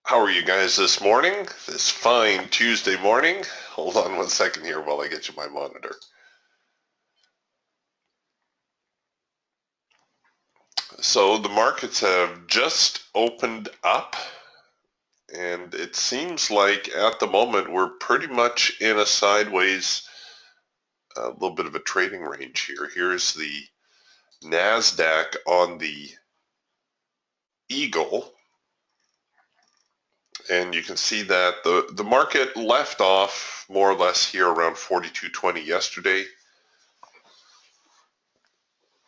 How are you guys this morning? This fine Tuesday morning? Hold on one second here while I get you my monitor. So the markets have just opened up, and it seems like at the moment we're pretty much in a sideways, a little bit of a trading range here. Here's the NASDAQ on the Eagle, and you can see that the market left off more or less here around 42.20 yesterday.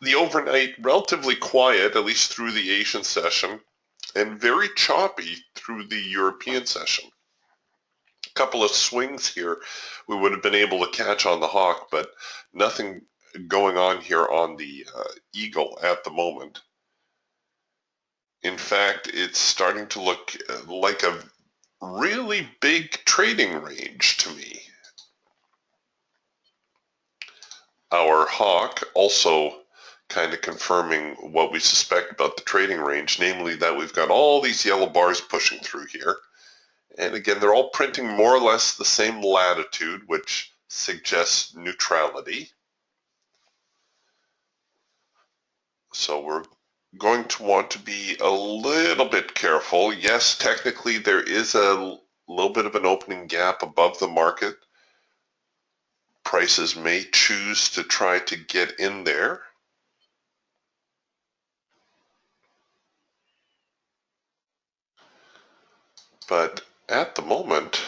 The overnight relatively quiet, at least through the Asian session, and very choppy through the European session. A couple of swings here we would have been able to catch on the hawk, but nothing going on here on the Eagle at the moment. In fact, it's starting to look like a really big trading range to me. Our hawk also kind of confirming what we suspect about the trading range, namely that we've got all these yellow bars pushing through here. And again, they're all printing more or less the same latitude, which suggests neutrality. So we're going to want to be a little bit careful. Yes, technically there is a little bit of an opening gap above the market. Prices may choose to try to get in there. But at the moment,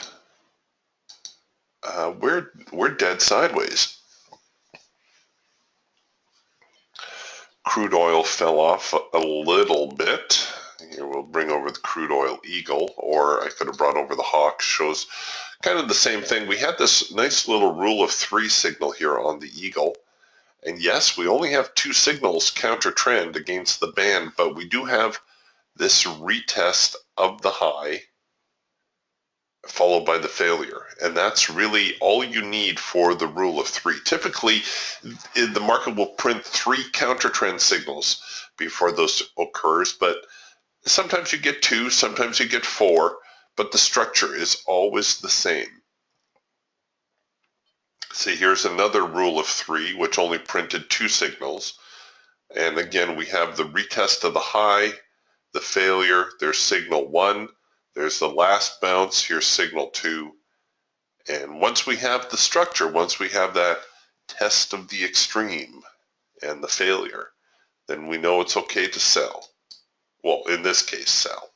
we're dead sideways. Crude oil fell off a little bit. Here we'll bring over the crude oil eagle, or I could have brought over the hawk. Shows kind of the same thing. We had this nice little rule of three signal here on the eagle. And yes, we only have two signals counter trend against the band, but we do have this retest of the high followed by the failure. And that's really all you need for the rule of three. Typically, the market will print three counter trend signals before those occurs, but sometimes you get two, sometimes you get four, but the structure is always the same. See, here's another rule of three, which only printed two signals. And again, we have the retest of the high, the failure, there's signal one, there's the last bounce, here's signal two. And once we have the structure, once we have that test of the extreme and the failure, then we know it's okay to sell. Well, in this case, sell.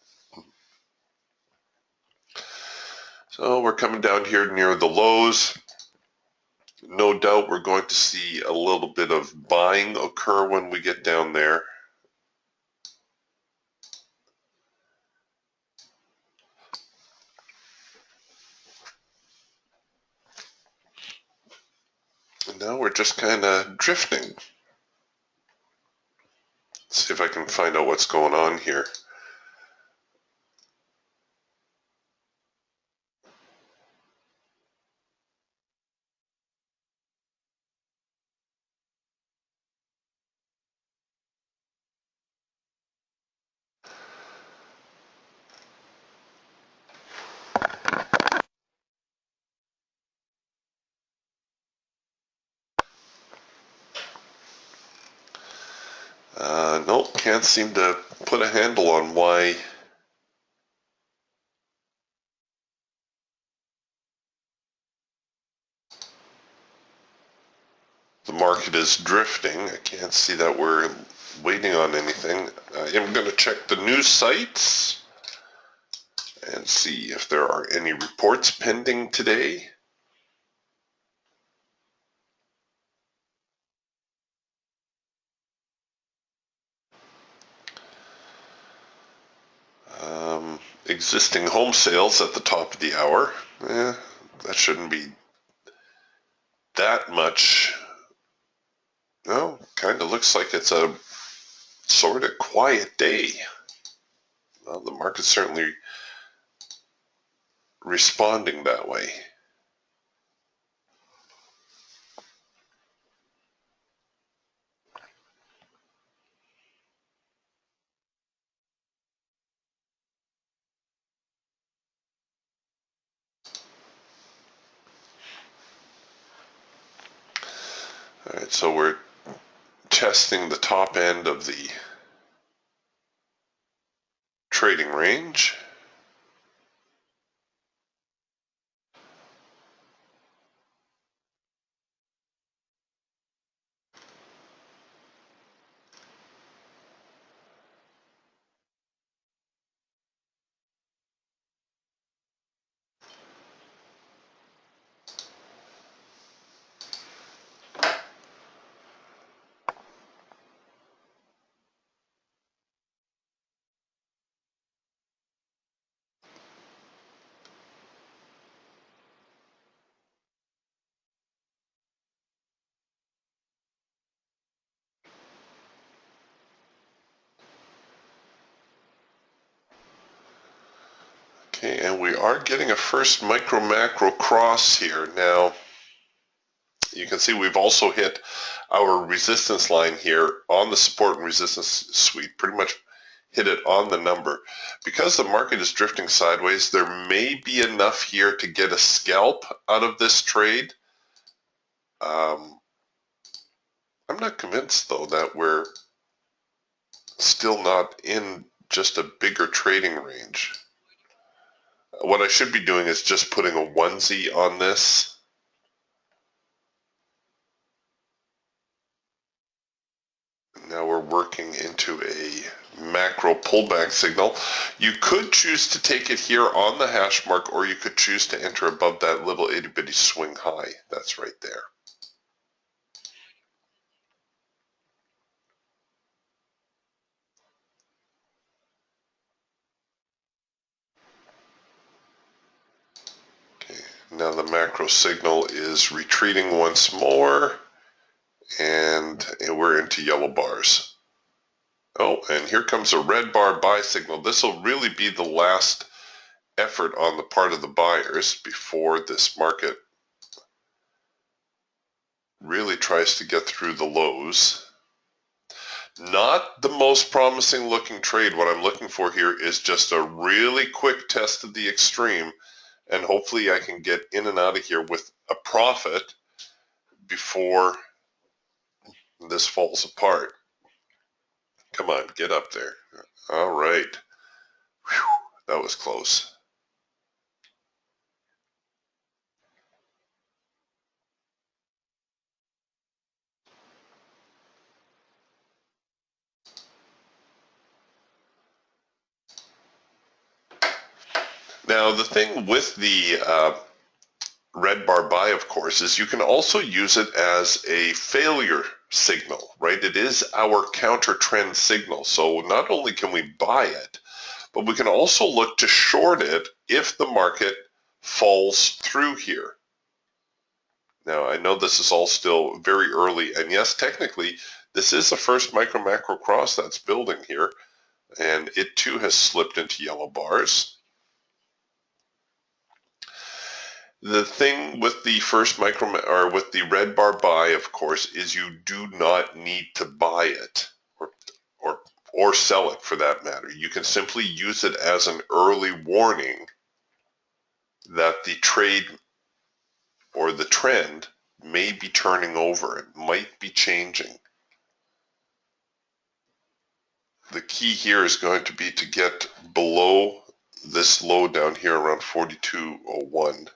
So we're coming down here near the lows. No doubt we're going to see a little bit of buying occur when we get down there. And now we're just kind of drifting. Let's see if I can find out what's going on here. Nope, can't seem to put a handle on why the market is drifting. I can't see that we're waiting on anything. I am going to check the news sites and see if there are any reports pending today. Existing home sales at the top of the hour. That shouldn't be that much. No, kind of looks like it's a sort of quiet day. Well, the market's certainly responding that way. right, so we're testing the top end of the trading range. Okay, and we are getting a first micro macro cross here. Now, you can see we've also hit our resistance line here on the support and resistance suite, pretty much hit it on the number. Because the market is drifting sideways, there may be enough here to get a scalp out of this trade. I'm not convinced, though, that we're still not in just a bigger trading range. What I should be doing is just putting a onesie on this. Now we're working into a macro pullback signal. You could choose to take it here on the hash mark, or you could choose to enter above that little itty bitty swing high. That's right there. Okay, now the macro signal is retreating once more, and we're into yellow bars. Oh, and here comes a red bar buy signal. This will really be the last effort on the part of the buyers before this market really tries to get through the lows. Not the most promising looking trade. What I'm looking for here is just a really quick test of the extreme, and hopefully I can get in and out of here with a profit before this falls apart. Come on, get up there. All right. Whew, that was close. Now, the thing with the red bar buy, of course, is you can also use it as a failure signal, right? It is our counter trend signal. So not only can we buy it, but we can also look to short it if the market falls through here. Now, I know this is all still very early, and yes, technically, this is the first micro macro cross that's building here, and it too has slipped into yellow bars. The thing with the first with the red bar buy, of course, is you do not need to buy it or sell it for that matter. You can simply use it as an early warning that the trade or the trend may be turning over. It might be changing. The key here is going to be to get below this low down here around 42.01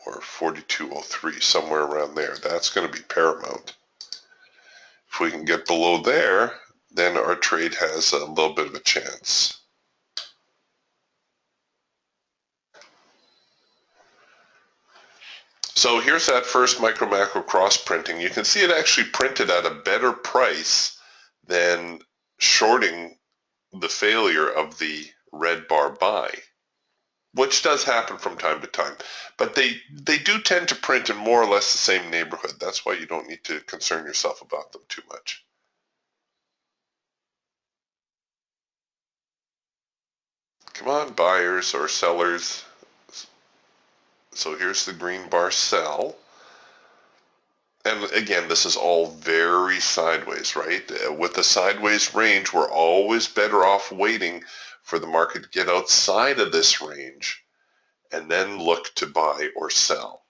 or 42.03, somewhere around there. That's going to be paramount. If we can get below there, then our trade has a little bit of a chance. So here's that first micro macro cross printing. You can see it actually printed at a better price than shorting the failure of the red bar buy, which does happen from time to time. But they do tend to print in more or less the same neighborhood. That's why you don't need to concern yourself about them too much. Come on, buyers or sellers. So here's the green bar sell. And again, this is all very sideways, right? With the sideways range, we're always better off waiting for the market to get outside of this range and then look to buy or sell.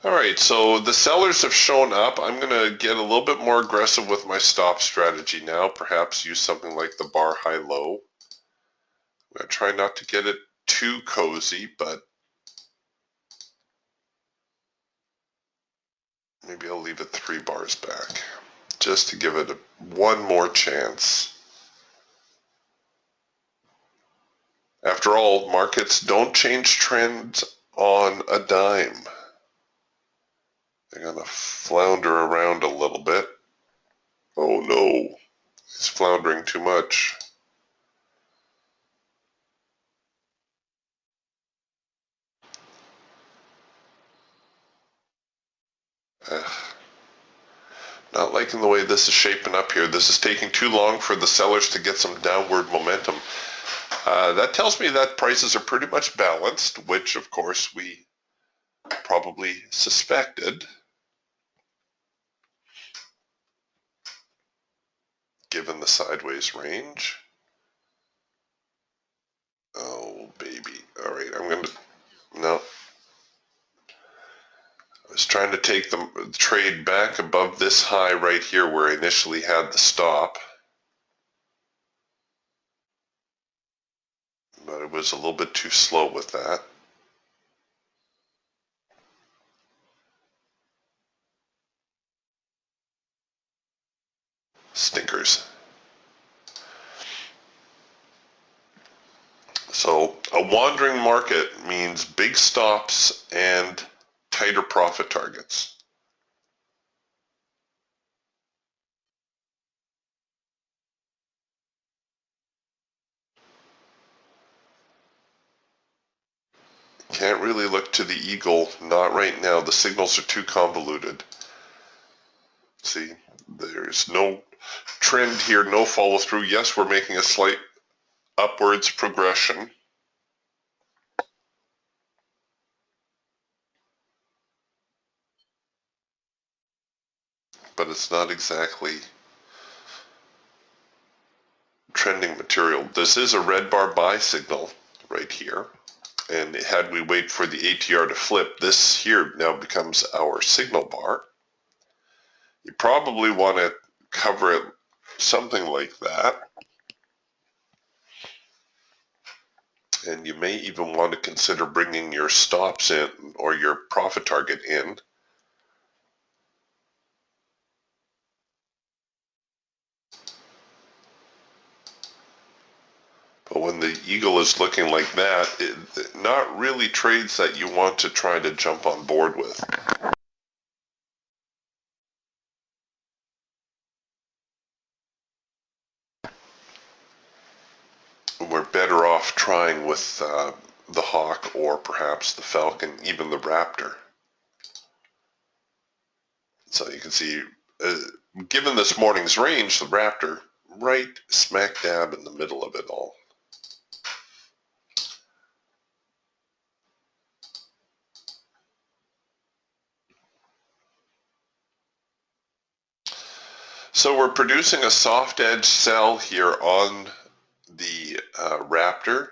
All right, so the sellers have shown up. I'm going to get a little bit more aggressive with my stop strategy now. Perhaps use something like the bar high-low. I'm going to try not to get it too cozy, but maybe I'll leave it 3 bars back just to give it one more chance. After all, markets don't change trends on a dime. They're going to flounder around a little bit. Oh no, he's floundering too much. Not liking the way this is shaping up here. This is taking too long for the sellers to get some downward momentum. That tells me that prices are pretty much balanced, which of course we probably suspected, given the sideways range. Oh, baby. All right, I'm going to, no. I was trying to take the trade back above this high right here where I initially had the stop. But it was a little bit too slow with that. Stinkers. So a wandering market means big stops and tighter profit targets. Can't really look to the eagle, not right now. The signals are too convoluted. See, there's no trend here, no follow through. Yes, we're making a slight upwards progression. But it's not exactly trending material. This is a red bar buy signal right here. And had we wait for the ATR to flip, this here now becomes our signal bar. You probably want to cover it something like that. And you may even want to consider bringing your stops in or your profit target in. But when the eagle is looking like that, not really trades that you want to try to jump on board with. We're better off trying with the hawk or perhaps the falcon, even the raptor. So you can see, given this morning's range, the raptor right smack dab in the middle of it all. So we're producing a soft edge sell here on the raptor.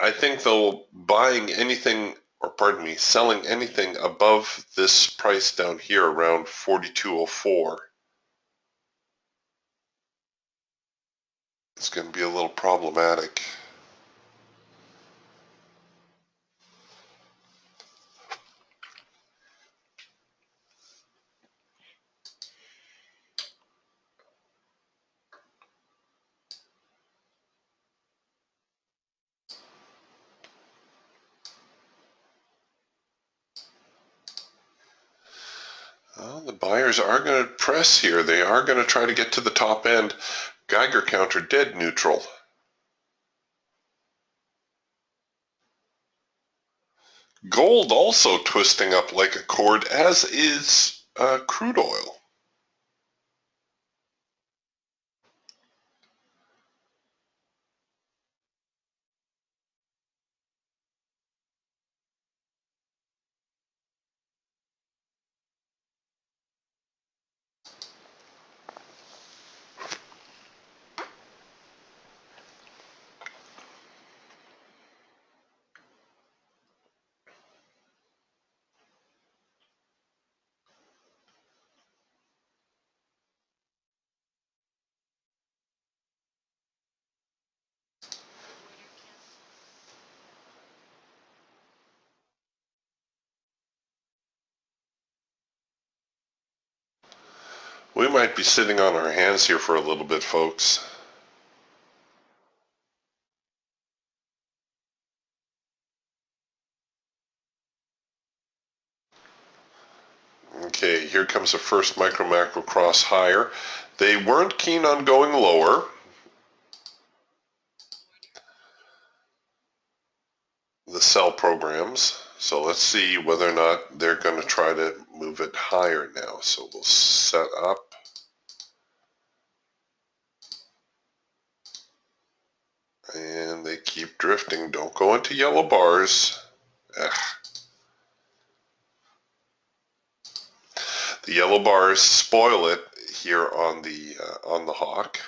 I think though buying anything, or pardon me, selling anything above this price down here around 42.04 is going to be a little problematic. Well, the buyers are going to press here. They are going to try to get to the top end. Geiger counter dead neutral. Gold also twisting up like a cord, as is crude oil. We might be sitting on our hands here for a little bit, folks. Okay, here comes the first micro macro cross higher. They weren't keen on going lower. The sell programs. So let's see whether or not they're going to try to move it higher now. So we'll set up. And they keep drifting. Don't go into yellow bars. Ugh. The yellow bars spoil it here on the hawk.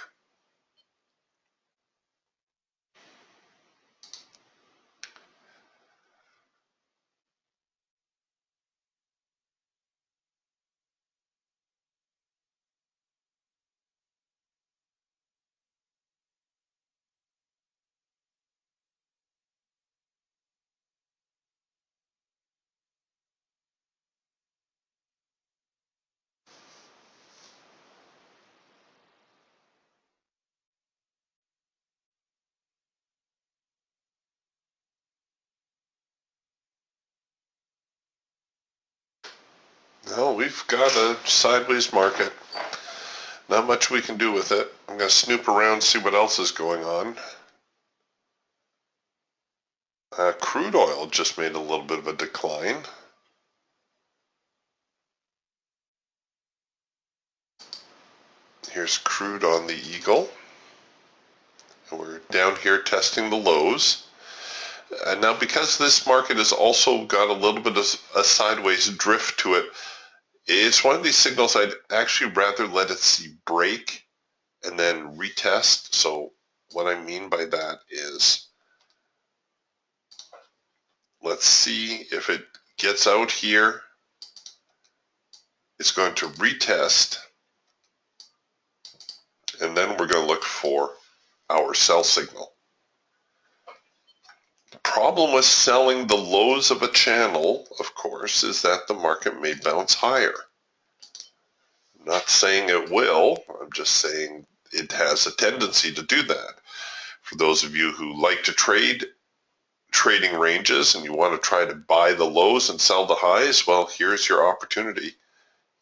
No, we've got a sideways market. Not much we can do with it. I'm going to snoop around, see what else is going on. Crude oil just made a little bit of a decline. Here's crude on the Eagle. And we're down here testing the lows. Now, because this market has also got a little bit of a sideways drift to it, it's one of these signals I'd actually rather let it see break and then retest. So what I mean by that is, let's see if it gets out here. It's going to retest, and then we're going to look for our sell signal. The problem with selling the lows of a channel, of course, is that the market may bounce higher. I'm not saying it will, I'm just saying it has a tendency to do that. For those of you who like to trade trading ranges and you want to try to buy the lows and sell the highs, well, here's your opportunity.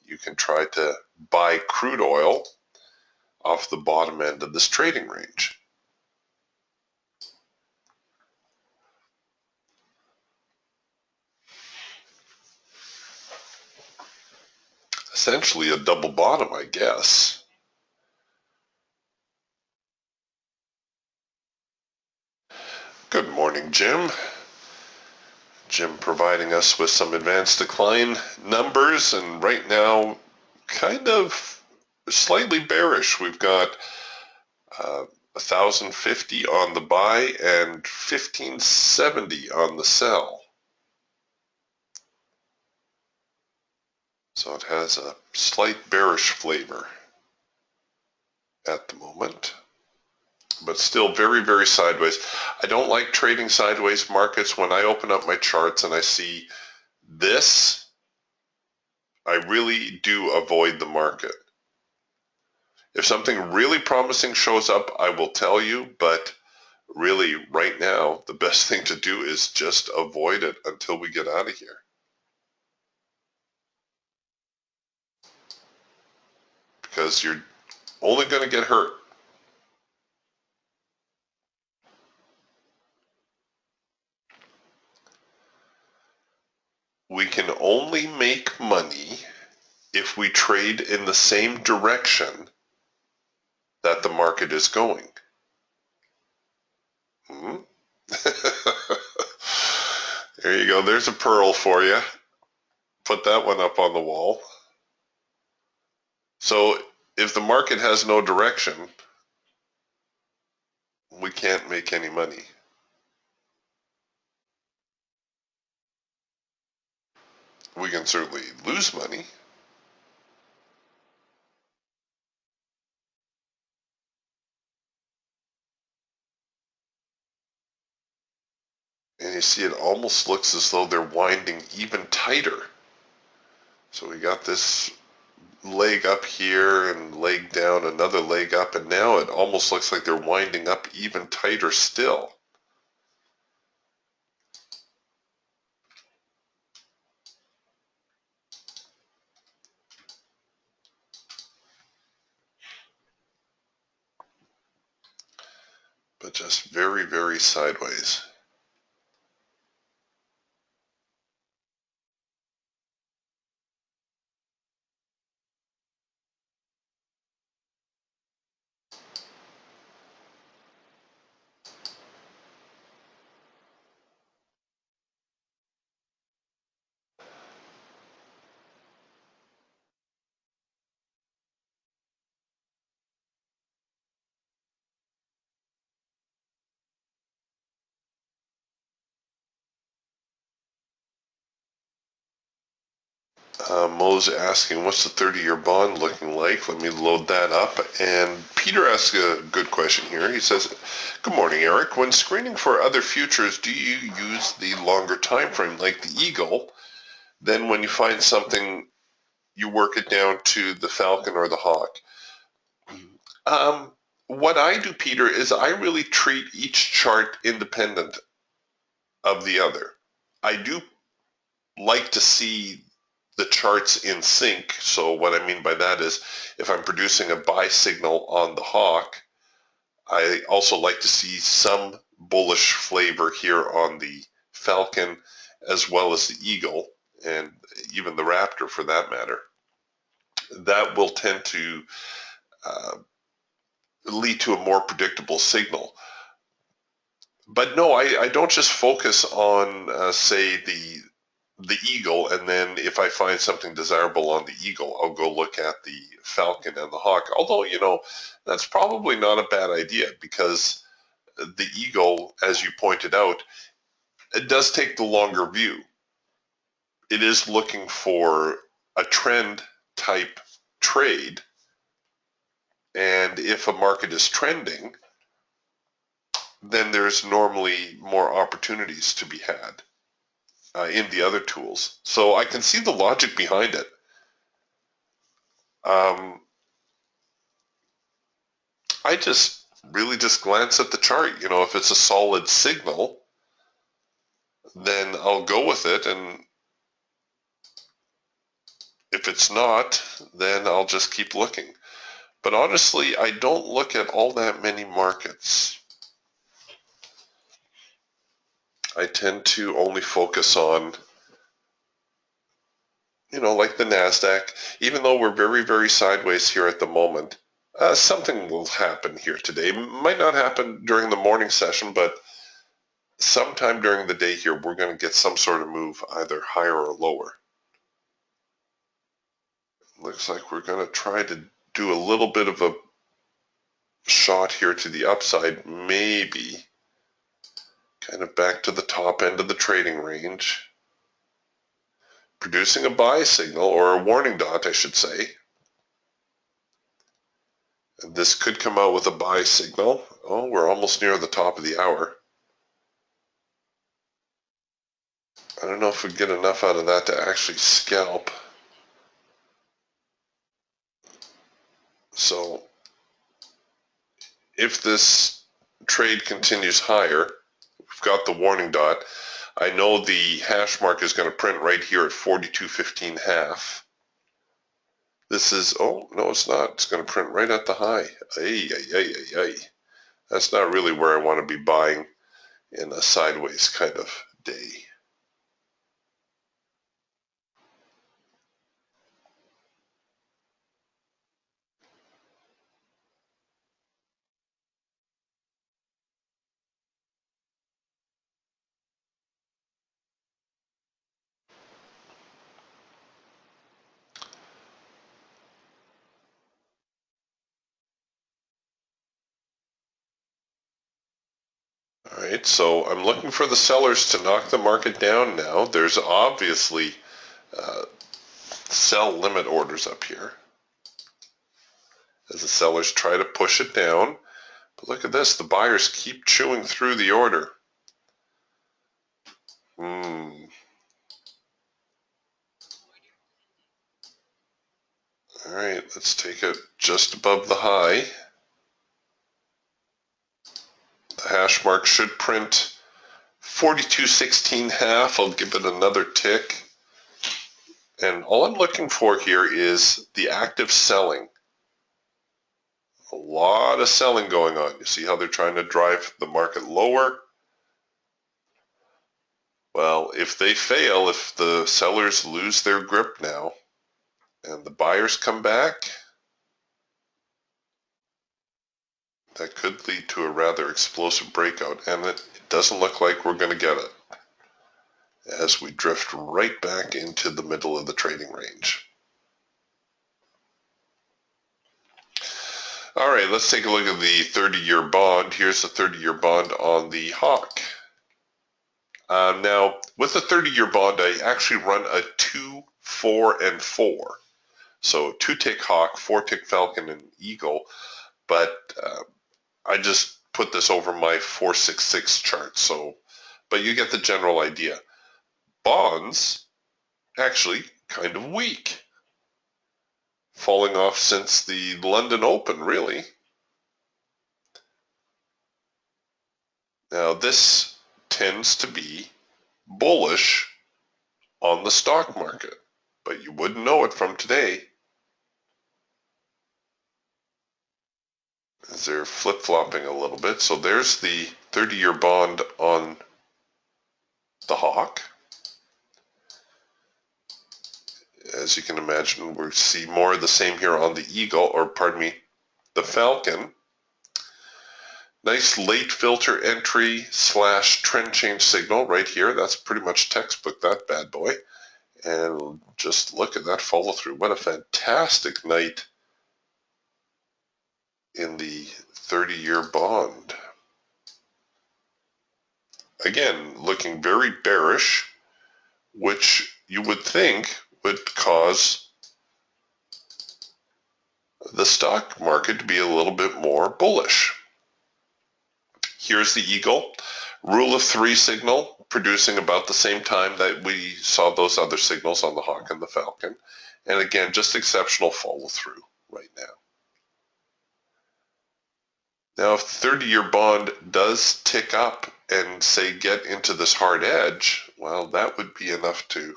You can try to buy crude oil off the bottom end of this trading range. Essentially a double bottom, I guess. Good morning, Jim. Jim providing us with some advanced decline numbers, and right now kind of slightly bearish. We've got 1,050 on the buy and 1,570 on the sell. So it has a slight bearish flavor at the moment, but still very, very sideways. I don't like trading sideways markets. When I open up my charts and I see this, I really do avoid the market. If something really promising shows up, I will tell you, but really right now, the best thing to do is just avoid it until we get out of here. Because you're only going to get hurt. We can only make money if we trade in the same direction that the market is going. There you go. There's a pearl for you. Put that one up on the wall. So if the market has no direction, we can't make any money. We can certainly lose money. And you see it almost looks as though they're winding even tighter. So we got this leg up here and leg down, another leg up, and now it almost looks like they're winding up even tighter still. But just very, very sideways. Mo's asking, what's the 30-year bond looking like? Let me load that up. And Peter asks a good question here. He says, good morning, Eric. When screening for other futures, do you use the longer time frame like the Eagle? Then when you find something, you work it down to the Falcon or the Hawk. What I do, Peter, is I really treat each chart independent of the other. I do like to see the charts in sync. So what I mean by that is if I'm producing a buy signal on the Hawk, I also like to see some bullish flavor here on the Falcon as well as the Eagle and even the Raptor for that matter. That will tend to uh, lead to a more predictable signal. But no, I don't just focus on, say, the Eagle, and then if I find something desirable on the Eagle, I'll go look at the Falcon and the Hawk. Although, that's probably not a bad idea because the Eagle, as you pointed out, it does take the longer view. It is looking for a trend type trade, and if a market is trending, then there's normally more opportunities to be had in the other tools. So I can see the logic behind it. Um, I just really just glance at the chart. If it's a solid signal, then I'll go with it. And if it's not, then I'll just keep looking. But honestly, I don't look at all that many markets. I tend to only focus on, like the NASDAQ, even though we're very, very sideways here at the moment. Something will happen here today. Might not happen during the morning session, but sometime during the day here, we're going to get some sort of move, either higher or lower. Looks like we're going to try to do a little bit of a shot here to the upside, maybe kind of back to the top end of the trading range, producing a buy signal, or a warning dot, I should say. And this could come out with a buy signal. Oh, we're almost near the top of the hour. I don't know if we get enough out of that to actually scalp. So if this trade continues higher, we've got the warning dot. I know the hash mark is going to print right here at 42.15.5. This is, oh, no, it's not. It's going to print right at the high. Ay, ay, ay, ay, ay. That's not really where I want to be buying in a sideways kind of day. All right, so I'm looking for the sellers to knock the market down now. There's obviously sell limit orders up here as the sellers try to push it down. But look at this, the buyers keep chewing through the order. All right, let's take it just above the high. The hash mark should print 42.16.5. I'll give it another tick. And all I'm looking for here is the active selling. A lot of selling going on. You see how they're trying to drive the market lower? Well, if they fail, if the sellers lose their grip now and the buyers come back, that could lead to a rather explosive breakout, and it doesn't look like we're going to get it as we drift right back into the middle of the trading range. All right, let's take a look at the 30-year bond. Here's the 30-year bond on the Hawk. Now, with the 30-year bond, I actually run a 2, 4, and 4. So 2-tick Hawk, 4-tick Falcon, and Eagle. But I just put this over my 466 chart. But you get the general idea. Bonds actually kind of weak, falling off since the London Open, really. Now this tends to be bullish on the stock market, but you wouldn't know it from today, as they're flip-flopping a little bit. So there's the 30-year bond on the Hawk. As you can imagine, we see more of the same here on the Eagle, or pardon me, the Falcon. Nice late filter entry / trend change signal right here. That's pretty much textbook, that bad boy. And just look at that follow through. What a fantastic night in the 30-year bond. Again, looking very bearish, which you would think would cause the stock market to be a little bit more bullish. Here's the Eagle, rule of 3 signal, producing about the same time that we saw those other signals on the Hawk and the Falcon. And again, just exceptional follow through right now. Now, if the 30-year bond does tick up and say get into this hard edge, well, that would be enough to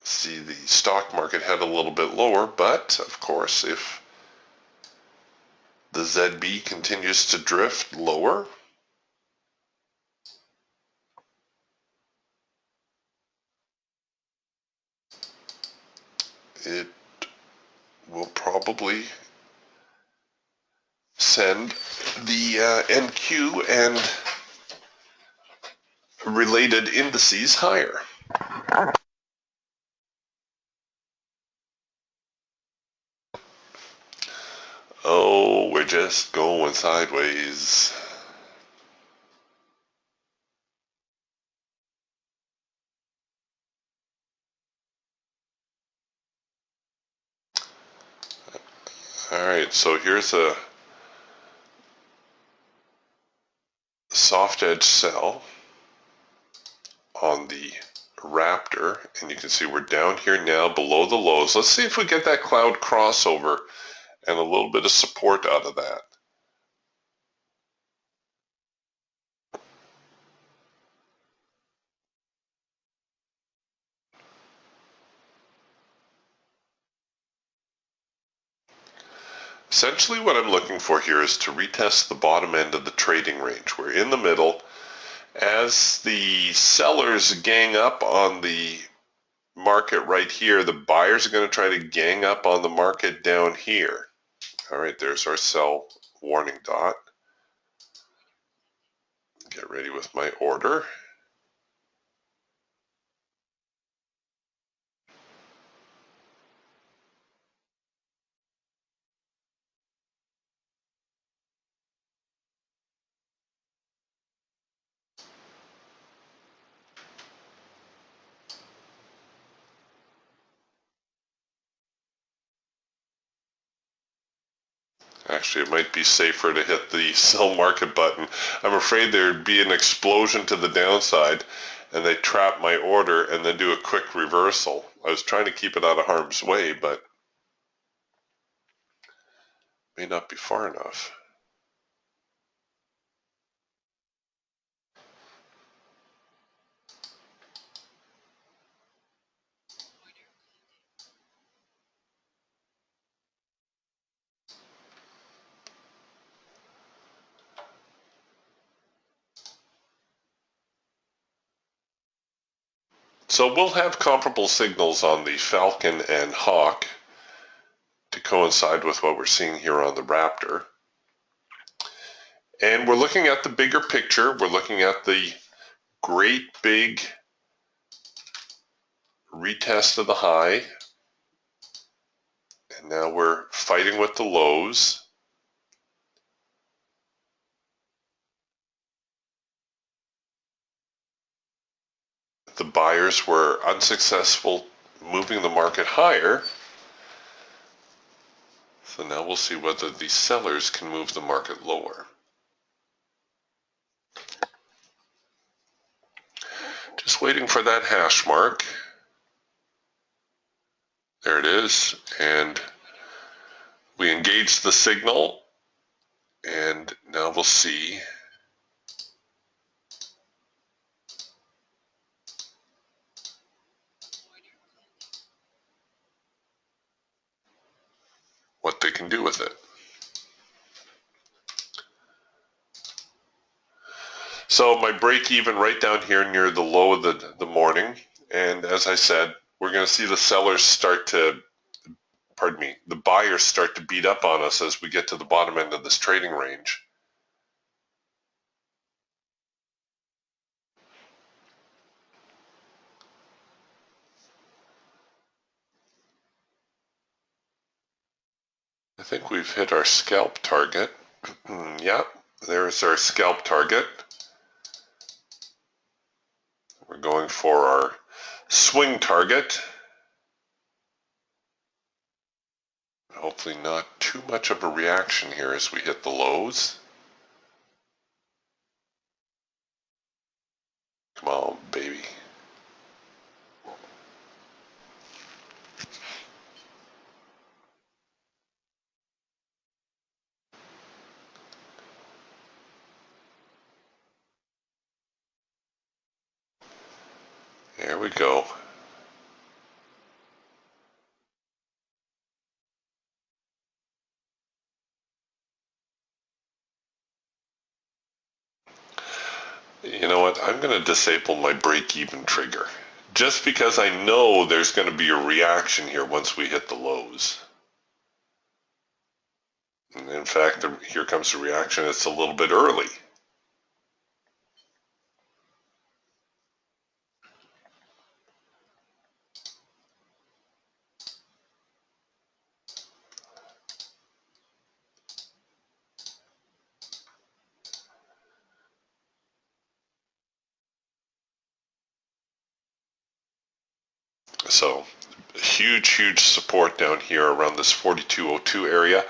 see the stock market head a little bit lower. But of course, if the ZB continues to drift lower, it will probably send the NQ and related indices higher. Oh, we're just going sideways. All right, so here's a soft edge sell on the Raptor, and you can see we're down here now below the lows. Let's see if we get that cloud crossover and a little bit of support out of that. Essentially what I'm looking for here is to retest the bottom end of the trading range. We're in the middle. As the sellers gang up on the market right here, the buyers are going to try to gang up on the market down here. All right, there's our sell warning dot. Get ready with my order. Actually, it might be safer to hit the sell market button. I'm afraid there'd be an explosion to the downside, and they trap my order and then do a quick reversal. I was trying to keep it out of harm's way, but may not be far enough. So we'll have comparable signals on the Falcon and Hawk to coincide with what we're seeing here on the Raptor. And we're looking at the bigger picture. We're looking at the great big retest of the high. And now we're fighting with the lows. The buyers were unsuccessful moving the market higher. So now we'll see whether the sellers can move the market lower. Just waiting for that hash mark. There it is. And we engage the signal. And now we'll see what they can do with it. So my break even right down here near the low of the morning. And as I said, we're going to see the sellers start to, the buyers start to beat up on us as we get to the bottom end of this trading range. I think we've hit our scalp target. Yeah, there's our scalp target. We're going for our swing target. Hopefully not too much of a reaction here as we hit the lows. Come on, baby. There we go. You know what? I'm going to disable my break-even trigger. Just because I know there's going to be a reaction here once we hit the lows. And in fact, here comes the reaction. It's a little bit early. So huge support down here around this 4202 area.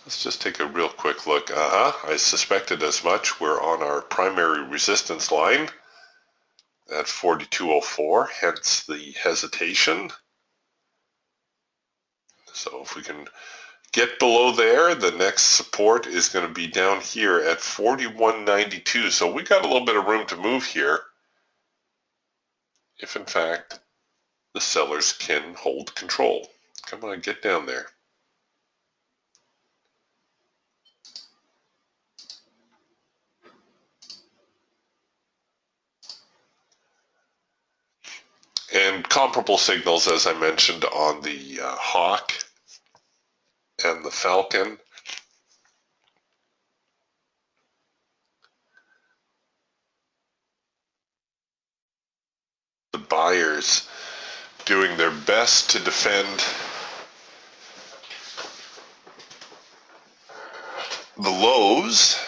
Let's just take a real quick look. I suspected as much. We're on our primary resistance line at 4204, hence the hesitation. So if we can get below there, the next support is going to be down here at 4192. So we got a little bit of room to move here if in fact the sellers can hold control. Come on, get down there. And comparable signals, as I mentioned, on the Hawk and the Falcon. The buyers doing their best to defend the lows.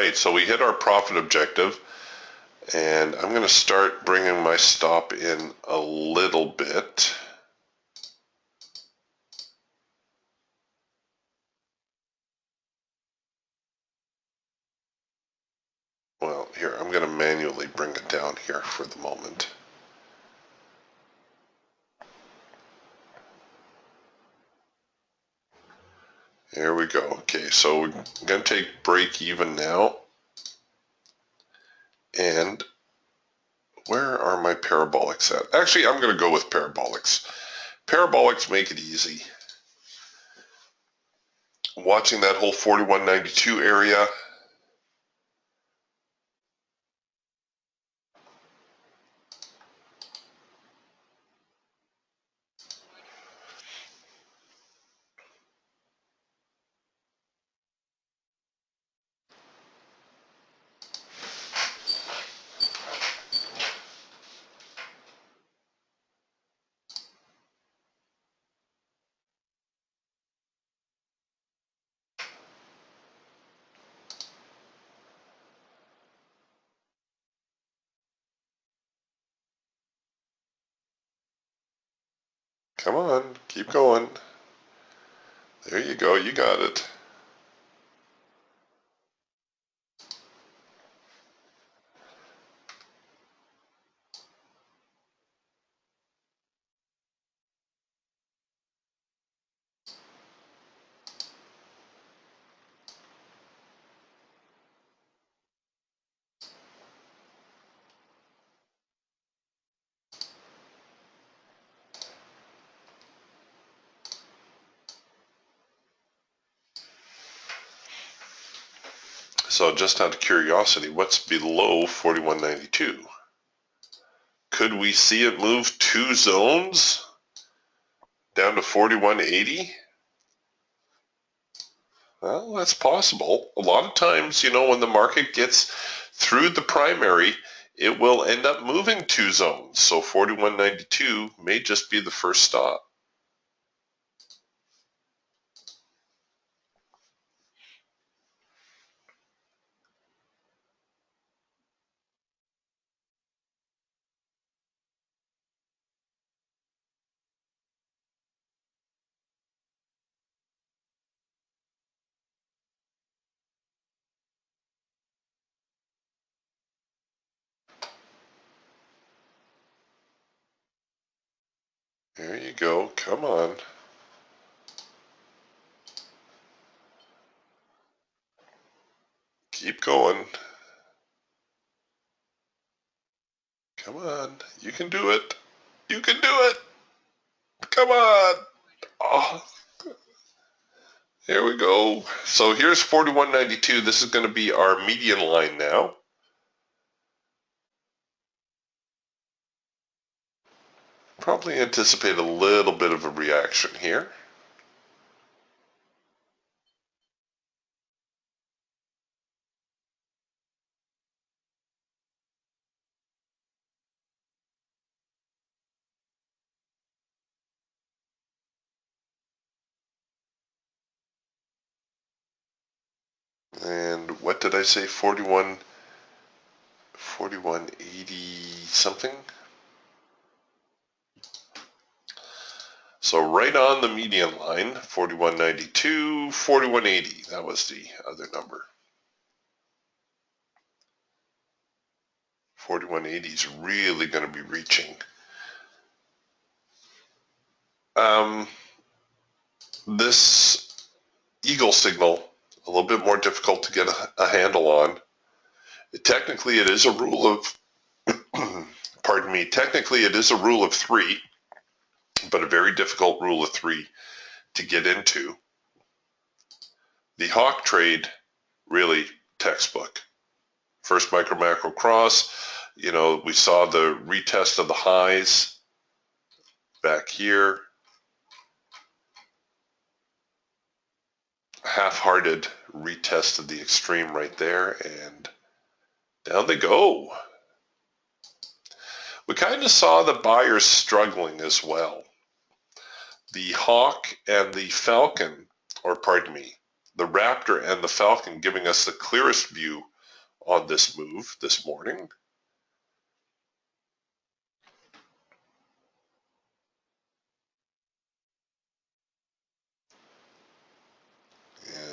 right, so we hit our profit objective, and I'm going to start bringing my stop in a little bit. Well, here, I'm going to manually bring it down here for the moment. There we go. Okay, so we're going to take break even now. And where are my parabolics at? Actually, I'm going to go with parabolics. Parabolics make it easy. Watching that whole 41.92 area. Come on, keep going. There you go, you got it. So just out of curiosity, what's below 41.92? Could we see it move 2 zones down to 41.80? Well, that's possible. A lot of times, you know, when the market gets through the primary, it will end up moving 2 zones. So 41.92 may just be the first stop. There you go. Come on. Keep going. Come on. You can do it. You can do it. Come on. Oh, there we go. So here's 41.92. This is going to be our median line now. Probably anticipate a little bit of a reaction here. And what did I say? 41.80 something? So right on the median line, 41.92, 41.80. That was the other number. 41.80 is really going to be reaching. This eagle signal, a little bit more difficult to get a handle on. Technically, it is a rule of, pardon me, technically it is a rule of 3, but a very difficult rule of 3 to get into. The hawk trade, really textbook. First micro macro cross, you know, we saw the retest of the highs back here. Half-hearted retest of the extreme right there, and down they go. We kind of saw the buyers struggling as well. The hawk and the falcon, or pardon me, the raptor and the falcon giving us the clearest view on this move this morning.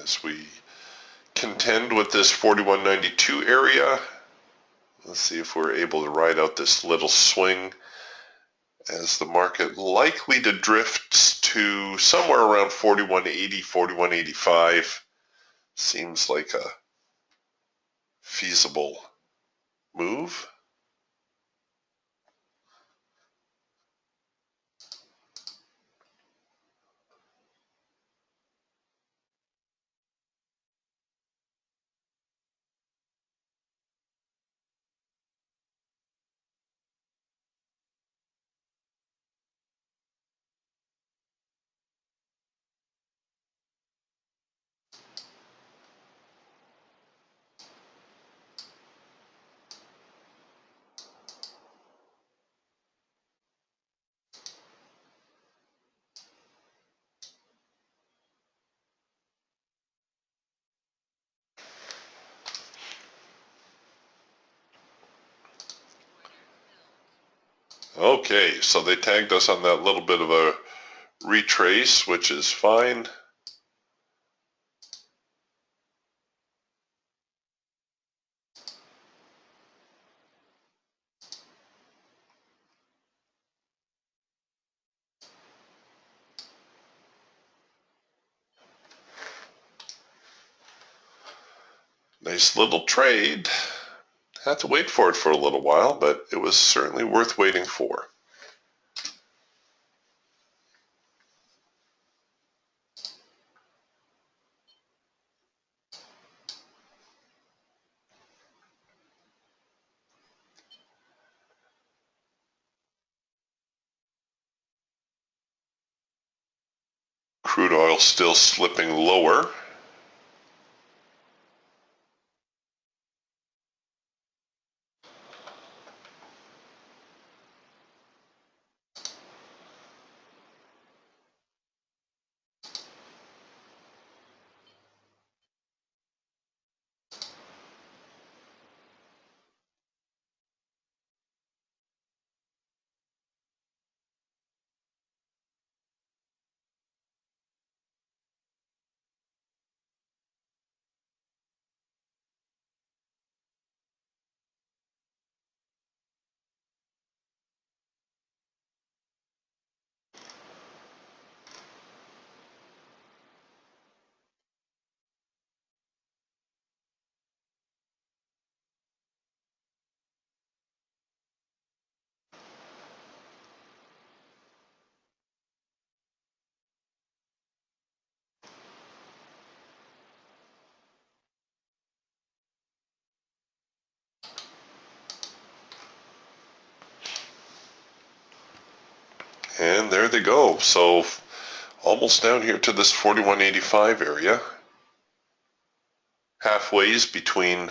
As we contend with this 41.92 area, let's see if we're able to ride out this little swing as the market likely to drift to somewhere around 41.80, 41.85. Seems like a feasible move. Okay, so they tagged us on that little bit of a retrace, which is fine. Nice little trade. Had to wait for it for a little while, but it was certainly worth waiting for. Crude oil still slipping lower. And there they go. So almost down here to this 41.85 area. Halfway's between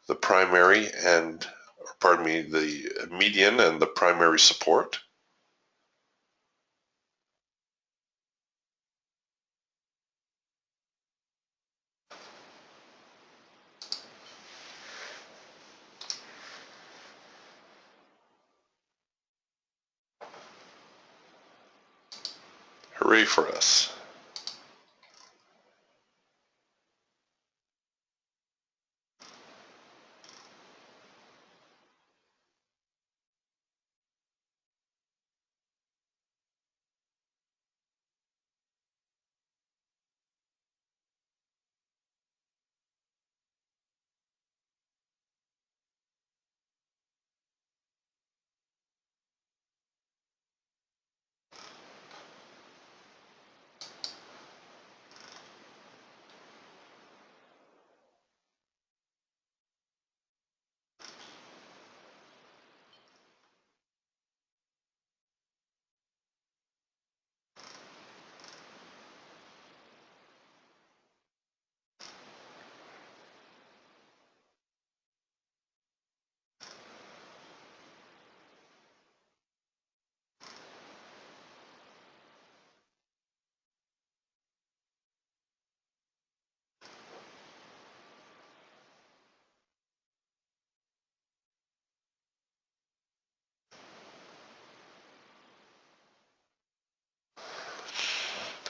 the primary and, pardon me, the median and the primary support. Hooray for us.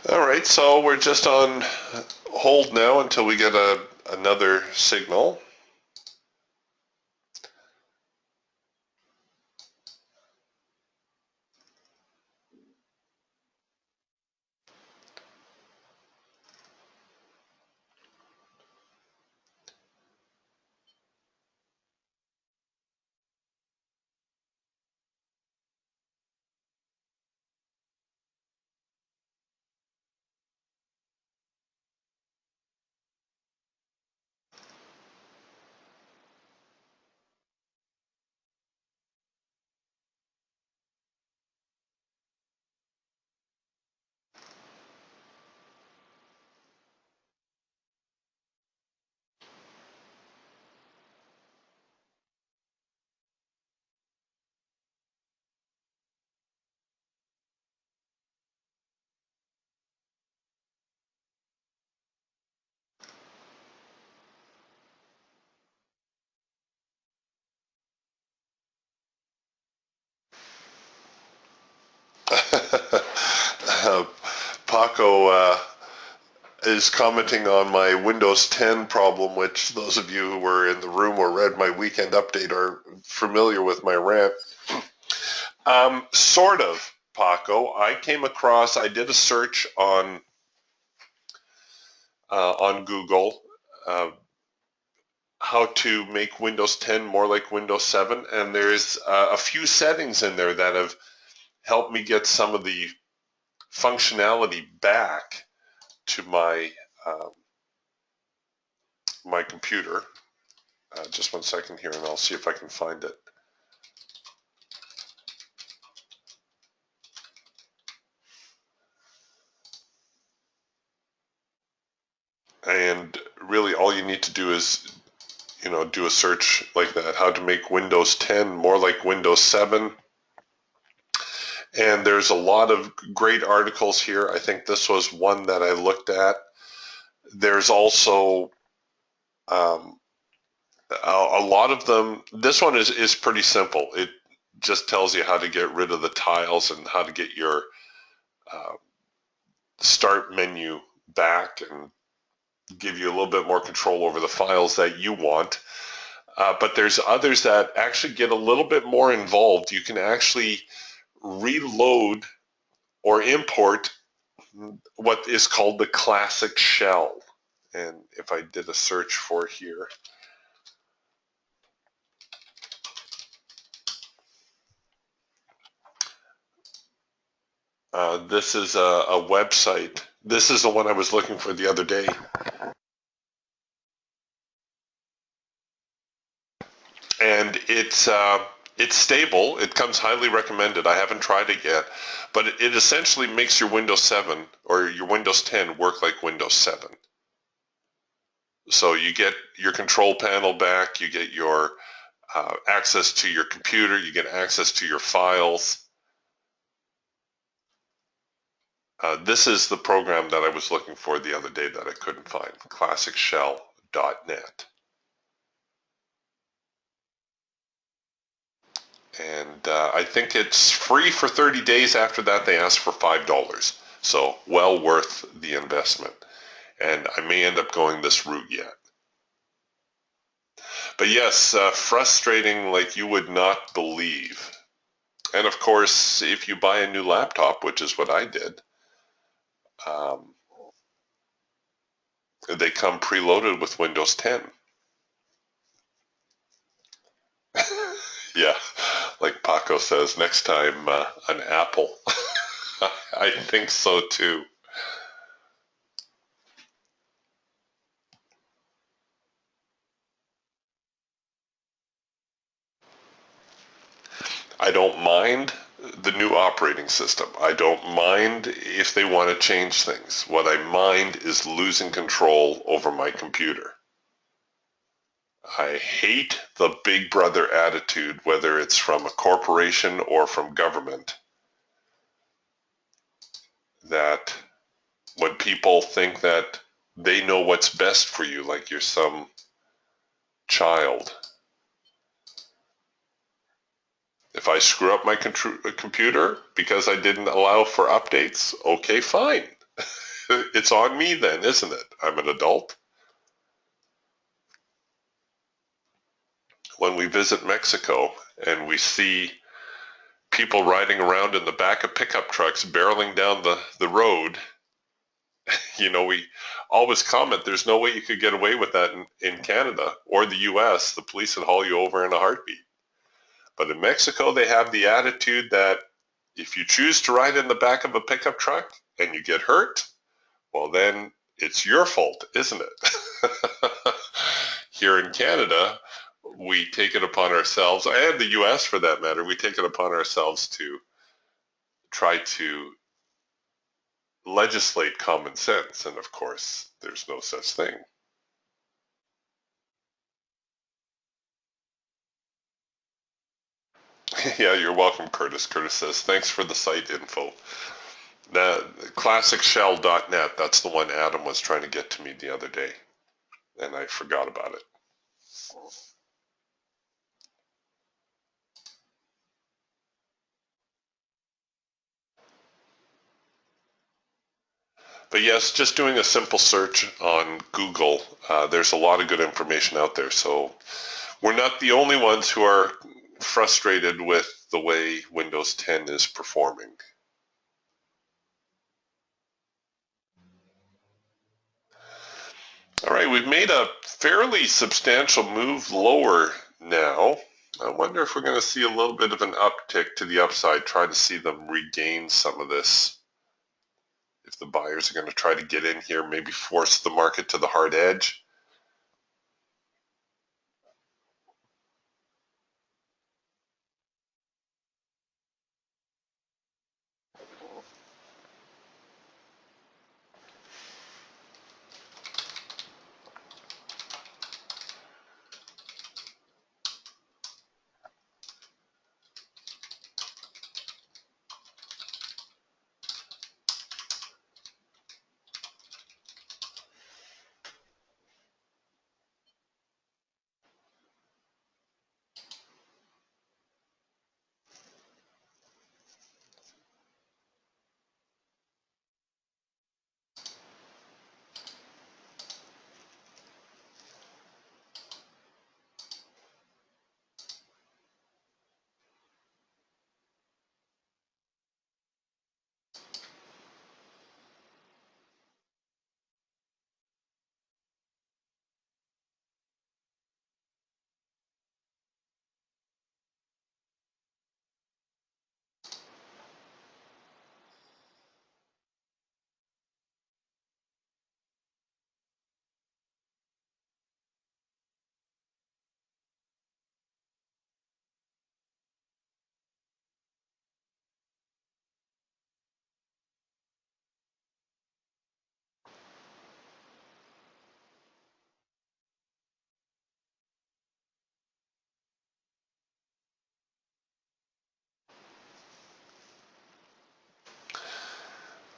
All right, so we're just on hold now until we get another signal. Paco is commenting on my Windows 10 problem, which those of you who were in the room or read my weekend update are familiar with my rant. Sort of, Paco. I did a search on Google, uh, how to make Windows 10 more like Windows 7, and there's a few settings in there that have helped me get some of the functionality back to my computer. Just one second here, and I'll see if I can find it. And really, all you need to do is, do a search like that, how to make Windows 10 more like Windows 7. And there's a lot of great articles here. I think this was one that I looked at. There's also a lot of them. This one is pretty simple. It just tells you how to get rid of the tiles and how to get your uh, start menu back and give you a little bit more control over the files that you want. But there's others that actually get a little bit more involved. You can actually reload or import what is called the classic shell. And if I did a search for here, this is a website. This is the one I was looking for the other day. And it's stable. It comes highly recommended. I haven't tried it yet, but it essentially makes your Windows 7 or your Windows 10 work like Windows 7. So you get your control panel back, you get your access to your computer, you get access to your files. This is the program that I was looking for the other day that I couldn't find, classicshell.net. And I think it's free for 30 days. After that, they ask for $5. So well worth the investment. And I may end up going this route yet. But yes, frustrating like you would not believe. And of course, if you buy a new laptop, which is what I did, um, they come preloaded with Windows 10. Yeah, like Paco says, next time an Apple. I think so too. I don't mind the new operating system. I don't mind if they want to change things. What I mind is losing control over my computer. I hate the big brother attitude, whether it's from a corporation or from government, that when people think that they know what's best for you, like you're some child. If I screw up my computer because I didn't allow for updates, okay, fine. It's on me then, isn't it? I'm an adult. When we visit Mexico and we see people riding around in the back of pickup trucks barreling down the road, we always comment there's no way you could get away with that in Canada or the US. The police would haul you over in a heartbeat. But in Mexico, they have the attitude that if you choose to ride in the back of a pickup truck and you get hurt, well, then it's your fault, isn't it? Here in Canada, we take it upon ourselves, and the US for that matter, we take it upon ourselves to try to legislate common sense. And of course, there's no such thing. Yeah, you're welcome, Curtis. Curtis says, thanks for the site info. The classicshell.net, that's the one Adam was trying to get to me the other day, and I forgot about it. But yes, just doing a simple search on Google, there's a lot of good information out there. So we're not the only ones who are frustrated with the way Windows 10 is performing. All right, we've made a fairly substantial move lower now. I wonder if we're going to see a little bit of an uptick to the upside, try to see them regain some of this. If the buyers are going to try to get in here, maybe force the market to the hard edge.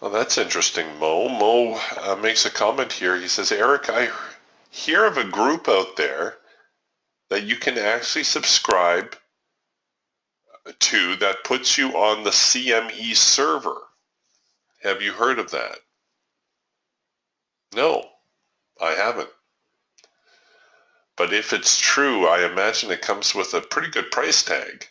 Well, that's interesting, Mo. Mo makes a comment here. He says, Eric, I hear of a group out there that you can actually subscribe to that puts you on the CME server. Have you heard of that? No, I haven't. But if it's true, I imagine it comes with a pretty good price tag.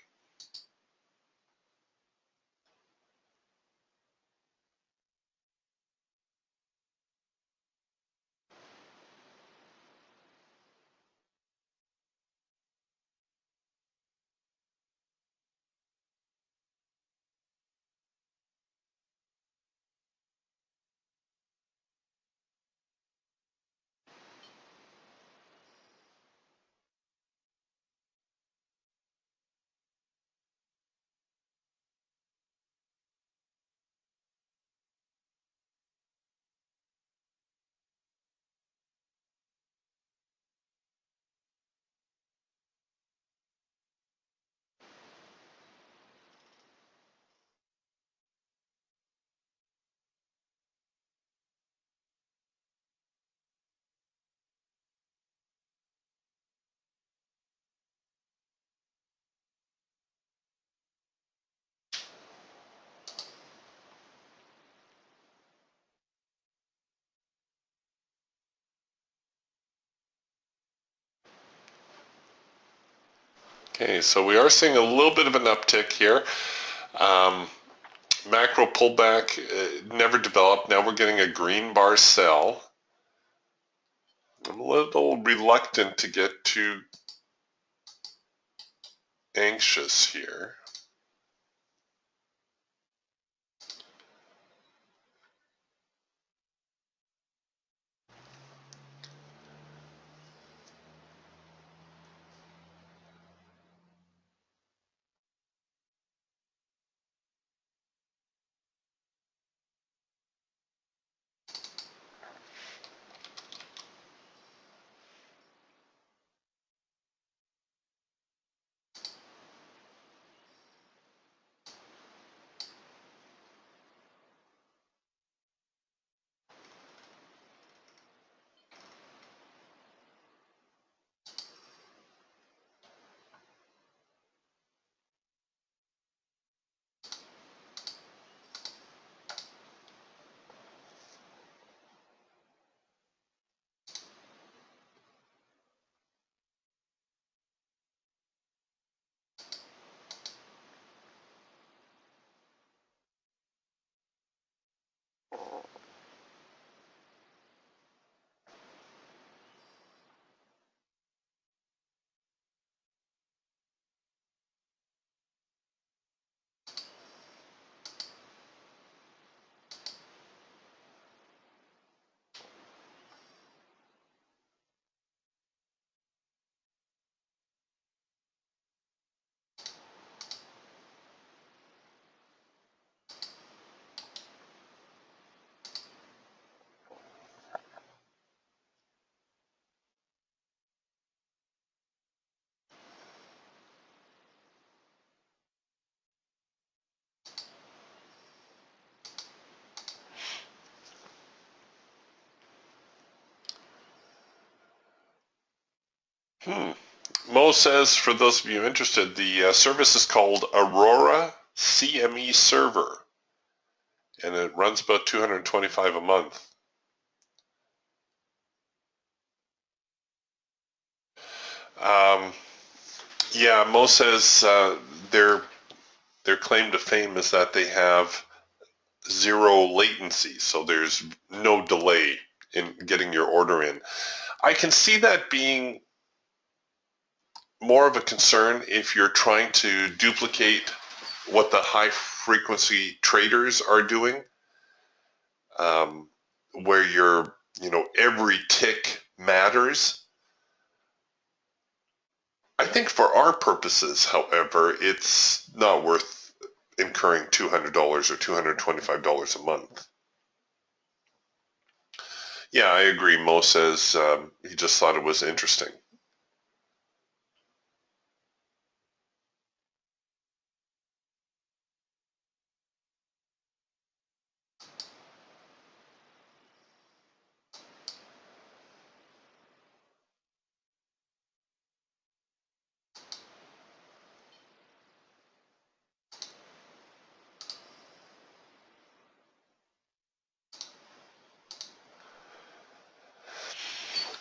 Okay, so we are seeing a little bit of an uptick here. Um, Macro pullback never developed. Now we're getting a green bar sell. I'm a little reluctant to get too anxious here. Mo says, for those of you interested, the service is called Aurora CME Server, and it runs about $225 a month. Um, yeah, Mo says their claim to fame is that they have zero latency, so there's no delay in getting your order in. I can see that being more of a concern if you're trying to duplicate what the high frequency traders are doing, um, where every tick matters. I think for our purposes, however, it's not worth incurring $200 or $225 a month. Yeah, I agree. Mo says he just thought it was interesting.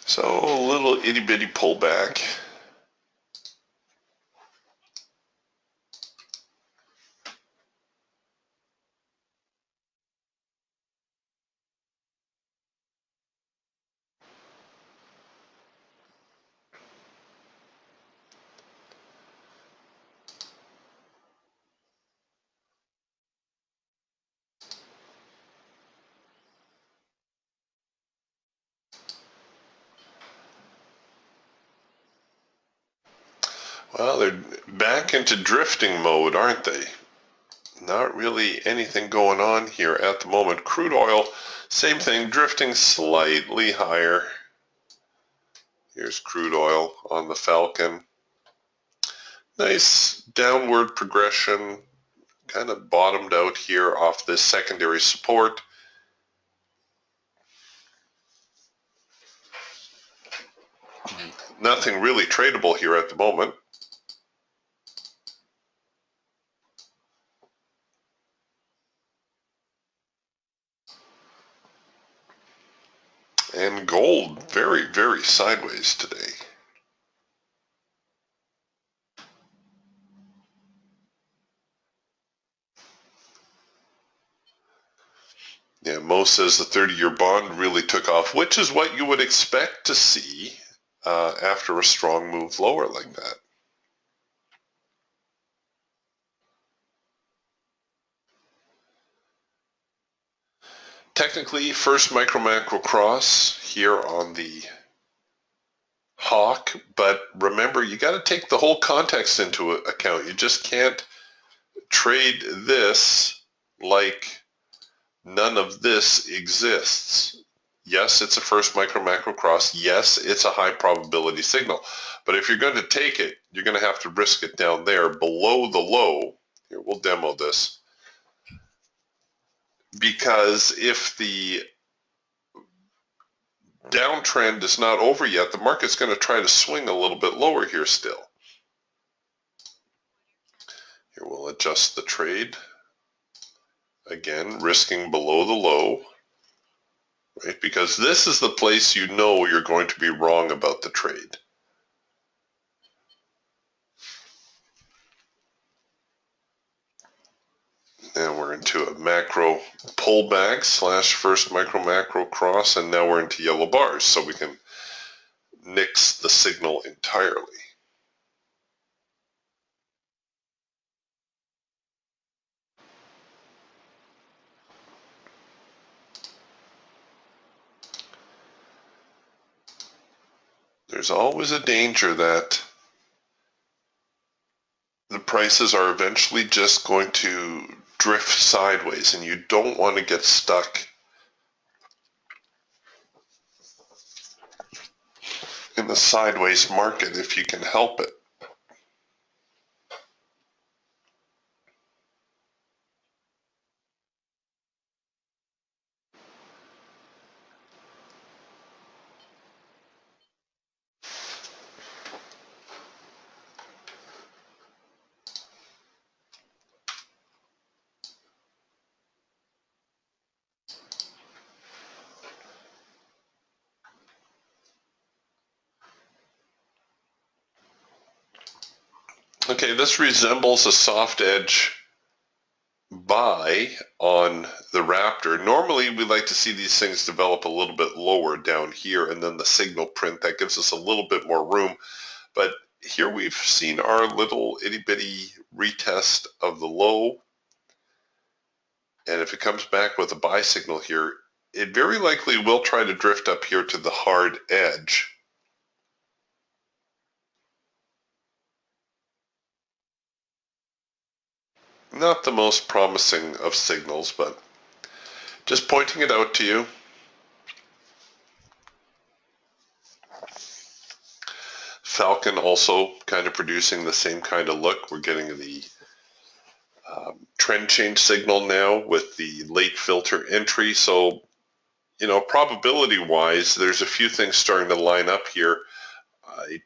So a little itty bitty pullback. Well, they're back into drifting mode, aren't they? Not really anything going on here at the moment. Crude oil, same thing, drifting slightly higher. Here's crude oil on the Falcon. Nice downward progression, kind of bottomed out here off this secondary support. Nothing really tradable here at the moment. And gold, very, very sideways today. Mo says the 30-year bond really took off, which is what you would expect to see after a strong move lower like that. Technically, first micro macro cross here on the hawk, but remember, you got to take the whole context into account. You just can't trade this like none of this exists. Yes, it's a first micro macro cross. Yes, it's a high probability signal. But if you're going to take it, you're going to have to risk it down there below the low. Here, we'll demo this. Because if the downtrend is not over yet, the market's going to try to swing a little bit lower here still. Here, we'll adjust the trade. Again, risking below the low. Right? Because this is the place you know you're going to be wrong about the trade. And we're into a macro pullback / first micro macro cross, and now we're into yellow bars, so we can nix the signal entirely. There's always a danger that the prices are eventually just going to drift sideways, and you don't want to get stuck in the sideways market if you can help it. Okay, this resembles a soft edge buy on the Raptor. Normally, we like to see these things develop a little bit lower down here, and then the signal print, that gives us a little bit more room. But here we've seen our little itty-bitty retest of the low, and if it comes back with a buy signal here, it very likely will try to drift up here to the hard edge. Not the most promising of signals, but just pointing it out to you. Falcon also kind of producing the same kind of look. We're getting the trend change signal now with the late filter entry. So, you know, probability wise, there's a few things starting to line up here. I,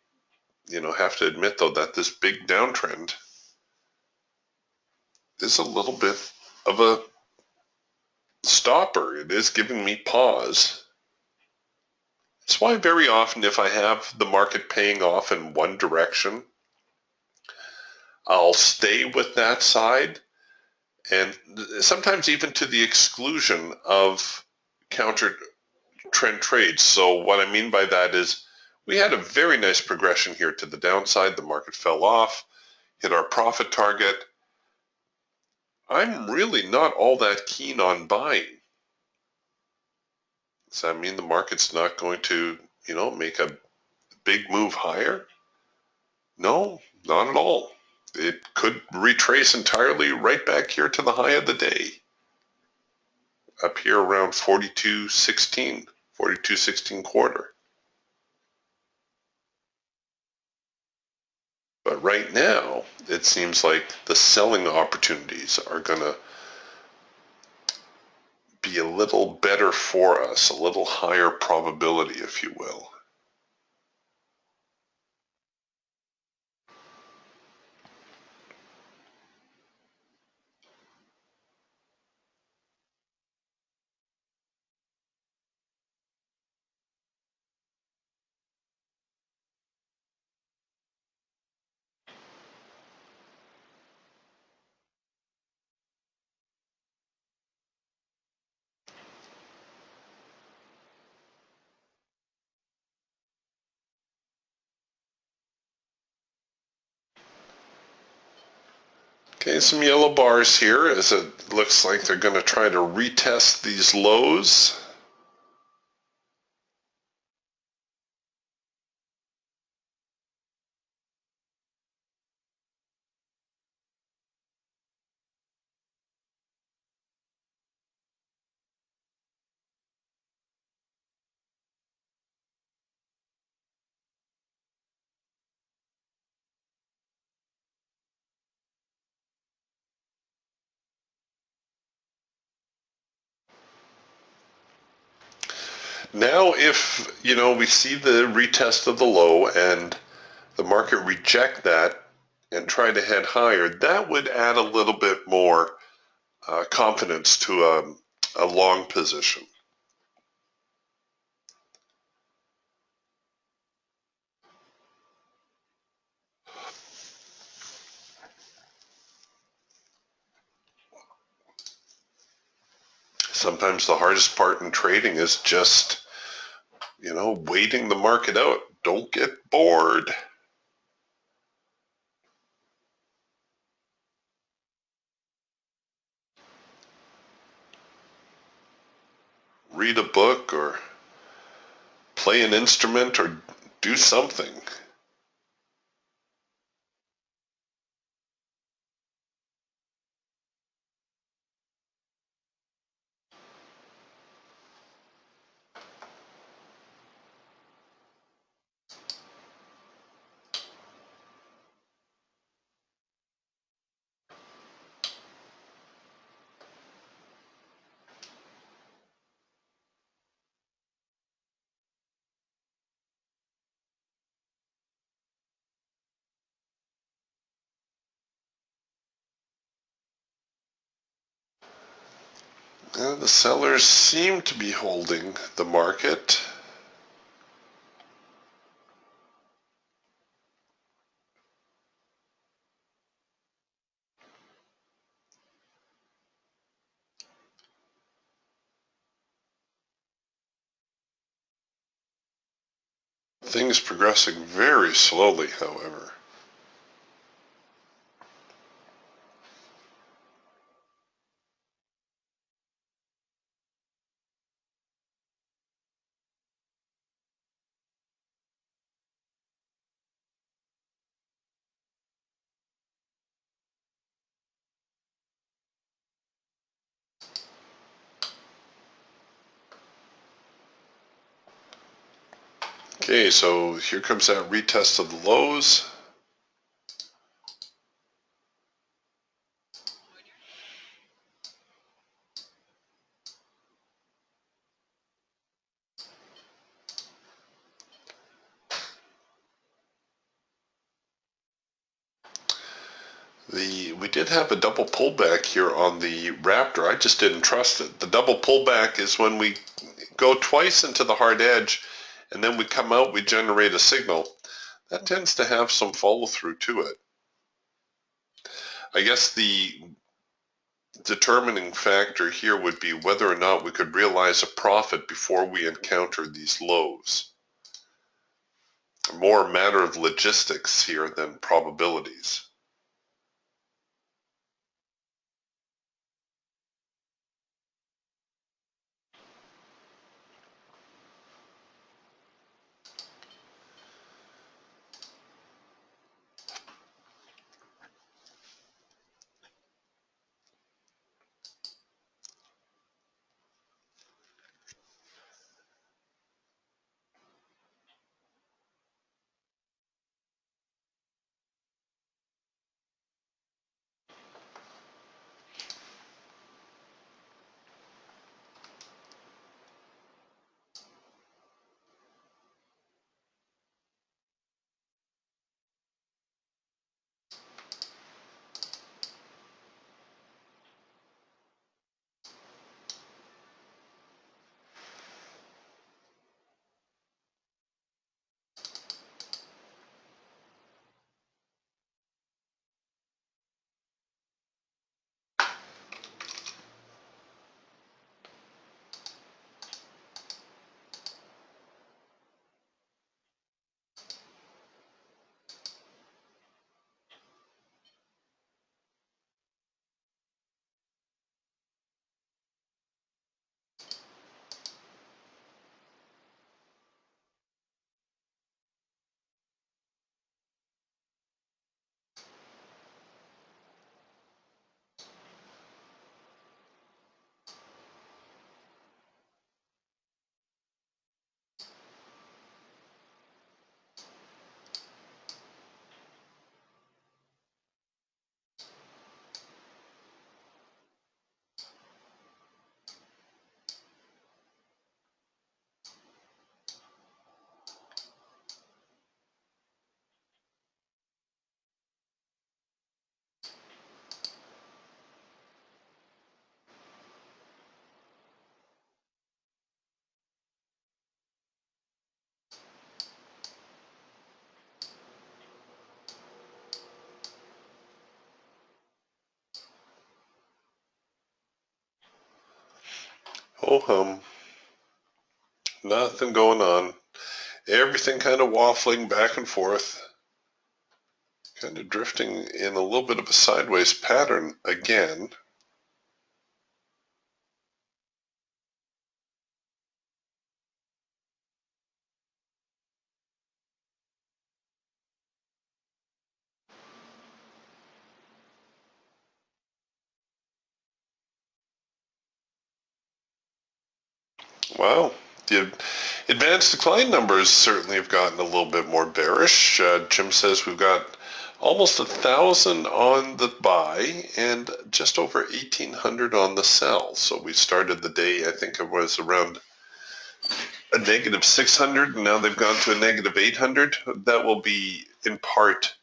have to admit though that this big downtrend is a little bit of a stopper. It is giving me pause. That's why very often if I have the market paying off in one direction, I'll stay with that side, and sometimes even to the exclusion of counter trend trades. So what I mean by that is we had a very nice progression here to the downside. The market fell off, hit our profit target. I'm really not all that keen on buying. Does that mean the market's not going to, make a big move higher? No, not at all. It could retrace entirely right back here to the high of the day. Up here around 42.16, 42.16 quarter. But right now, it seems like the selling opportunities are going to be a little better for us, a little higher probability, if you will. Okay, some yellow bars here as it looks like they're going to try to retest these lows. Now if, we see the retest of the low and the market reject that and try to head higher, that would add a little bit more confidence to a long position. Sometimes the hardest part in trading is just, waiting the market out. Don't get bored. Read a book or play an instrument or do something. The sellers seem to be holding the market. Things progressing very slowly, however. Okay, so here comes that retest of the lows. We did have a double pullback here on the Raptor. I just didn't trust it. The double pullback is when we go twice into the hard edge and then we come out, we generate a signal. That tends to have some follow through to it. I guess the determining factor here would be whether or not we could realize a profit before we encounter these lows. More a matter of logistics here than probabilities. Ho hum. Nothing going on. Everything kind of waffling back and forth. Kind of drifting in a little bit of a sideways pattern again. Wow. The advanced decline numbers certainly have gotten a little bit more bearish. Jim says we've got almost 1,000 on the buy and just over 1,800 on the sell. So we started the day, I think it was around a negative 600, and now they've gone to a negative 800. That will be in part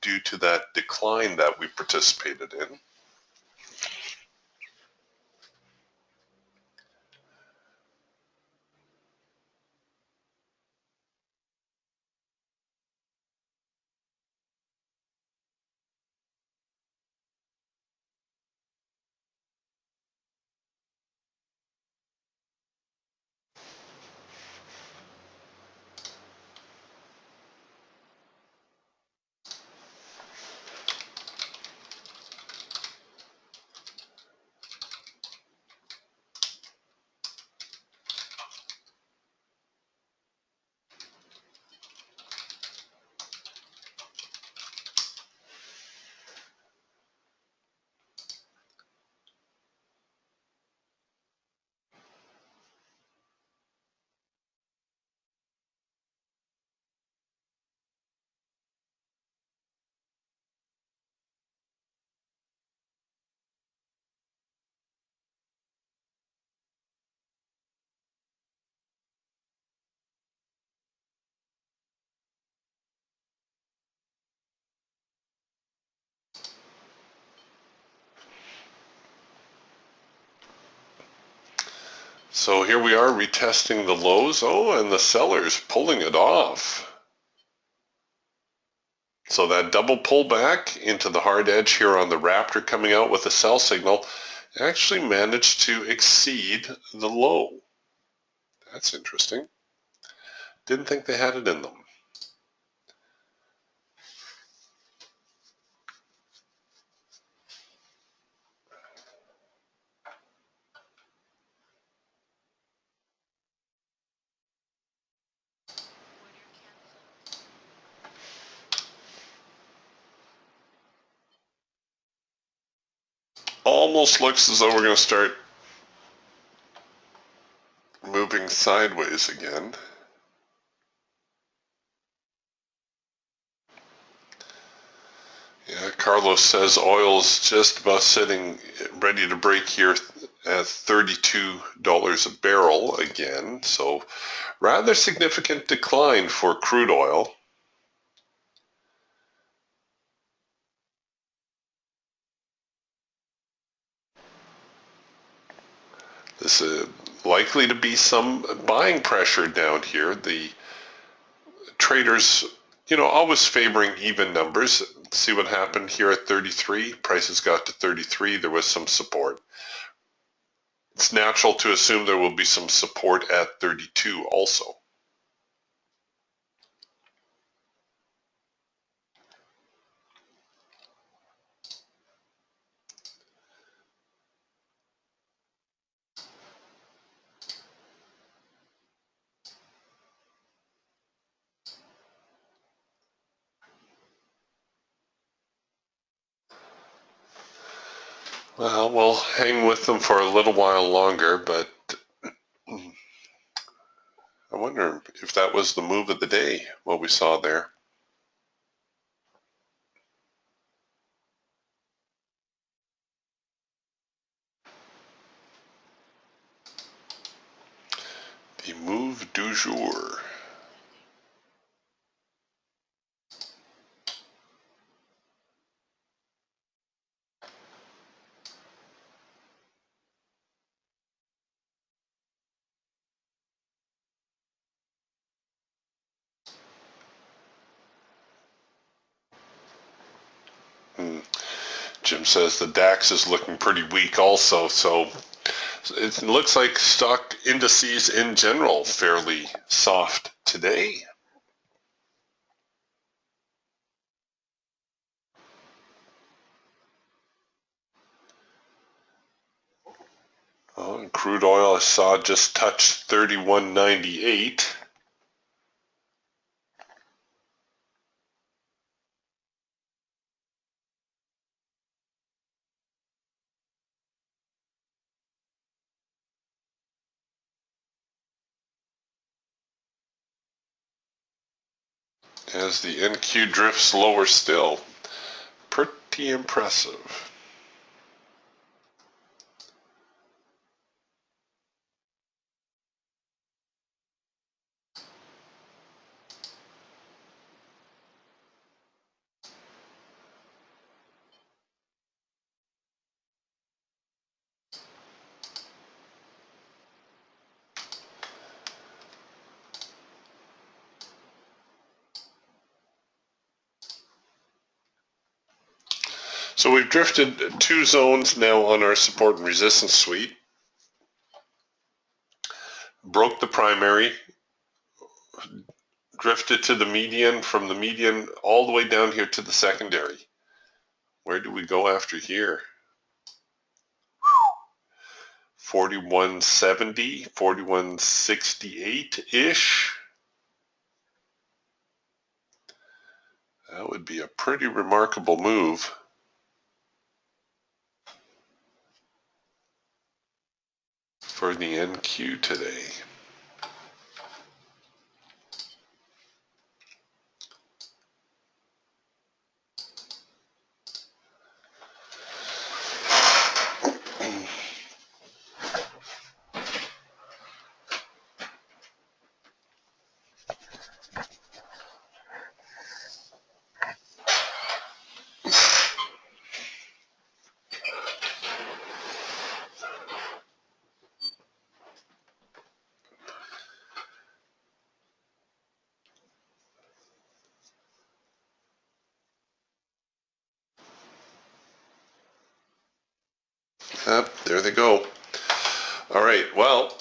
due to that decline that we participated in. So here we are retesting the lows. Oh, and the sellers pulling it off. So that double pullback into the hard edge here on the Raptor coming out with a sell signal actually managed to exceed the low. That's interesting. Didn't think they had it in them. Almost looks as though we're going to start moving sideways again. Yeah, Carlos says oil's just about sitting ready to break here at $32 a barrel again. So rather significant decline for crude oil. This is likely to be some buying pressure down here. The traders, always favoring even numbers. See what happened here at 33. Prices got to 33. There was some support. It's natural to assume there will be some support at 32 also. Well, we'll hang with them for a little while longer, but I wonder if that was the move of the day, what we saw there. The move du jour. Jim says the DAX is looking pretty weak also, so It looks like stock indices in general fairly soft today. And crude oil I saw just touched 31.98. As the NQ drifts lower still. Pretty impressive. So we've drifted 2 zones now on our support and resistance suite. Broke the primary, drifted to the median, from the median all the way down here to the secondary. Where do we go after here? 4170, 4168-ish. That would be a pretty remarkable move. For the NQ today. There they go. All right, well,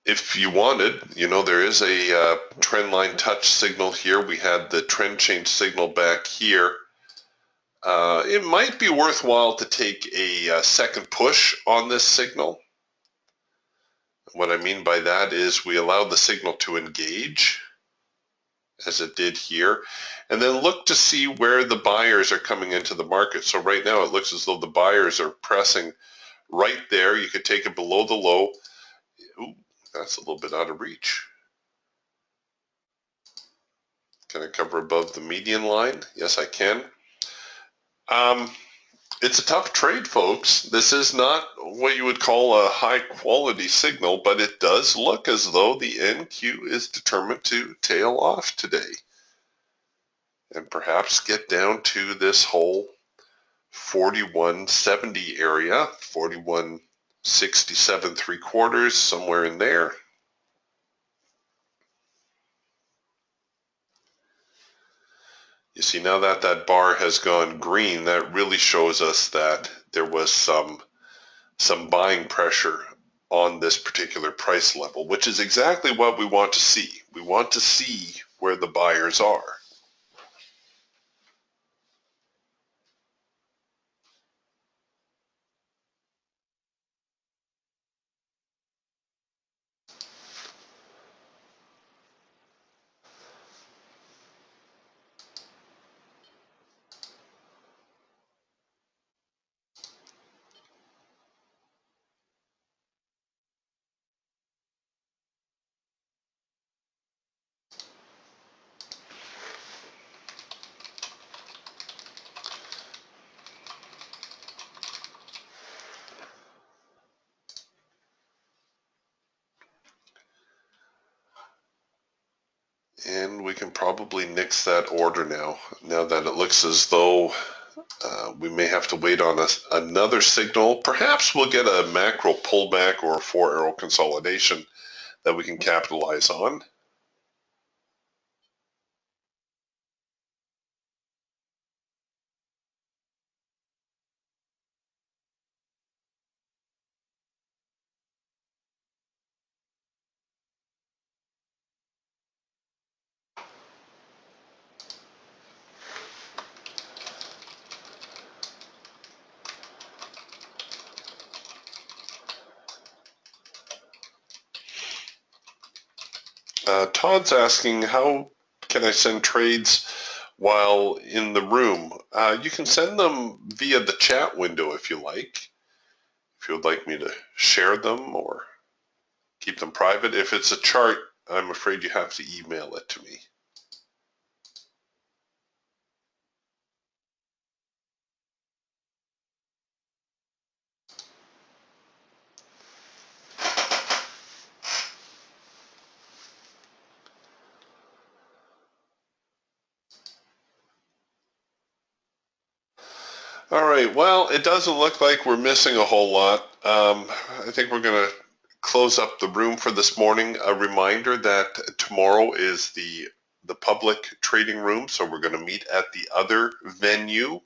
if you wanted, there is a trend line touch signal here. We had the trend change signal back here. It might be worthwhile to take a second push on this signal. What I mean by that is we allow the signal to engage, as it did here, and then look to see where the buyers are coming into the market. So right now it looks as though the buyers are pressing right there. You could take it below the low. Ooh, that's a little bit out of reach. Can I cover above the median line? Yes, I can. It's a tough trade, folks. This is not what you would call a high quality signal, but it does look as though the NQ is determined to tail off today and perhaps get down to this whole 4170 area, 4167 3/4, somewhere in there. You see, now that that bar has gone green, that really shows us that there was some buying pressure on this particular price level, which is exactly what we want to see. We want to see where the buyers are. And we can probably nix that order now that it looks as though we may have to wait on another signal. Perhaps we'll get a macro pullback or a 4-arrow consolidation that we can capitalize on. Todd's asking, how can I send trades while in the room? You can send them via the chat window if you like. If you would like me to share them or keep them private. If it's a chart, I'm afraid you have to email it to me. All right, well, it doesn't look like we're missing a whole lot. I think we're going to close up the room for this morning. A reminder that tomorrow is the public trading room, so we're going to meet at the other venue.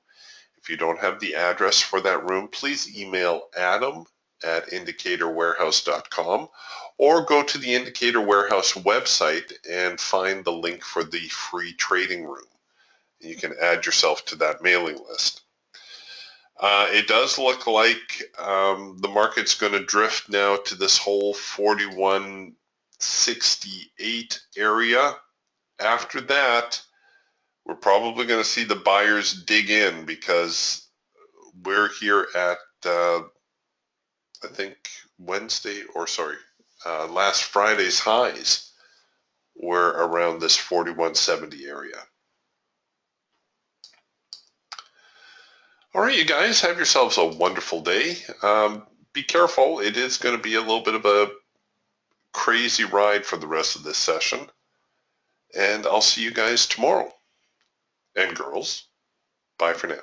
If you don't have the address for that room, please email adam@indicatorwarehouse.com or go to the Indicator Warehouse website and find the link for the free trading room. You can add yourself to that mailing list. It does look like the market's going to drift now to this whole 4168 area. After that, we're probably going to see the buyers dig in because we're here at, I think, last Friday's highs were around this 4170 area. All right, you guys, have yourselves a wonderful day. Be careful. It is going to be a little bit of a crazy ride for the rest of this session. And I'll see you guys tomorrow. And girls, bye for now.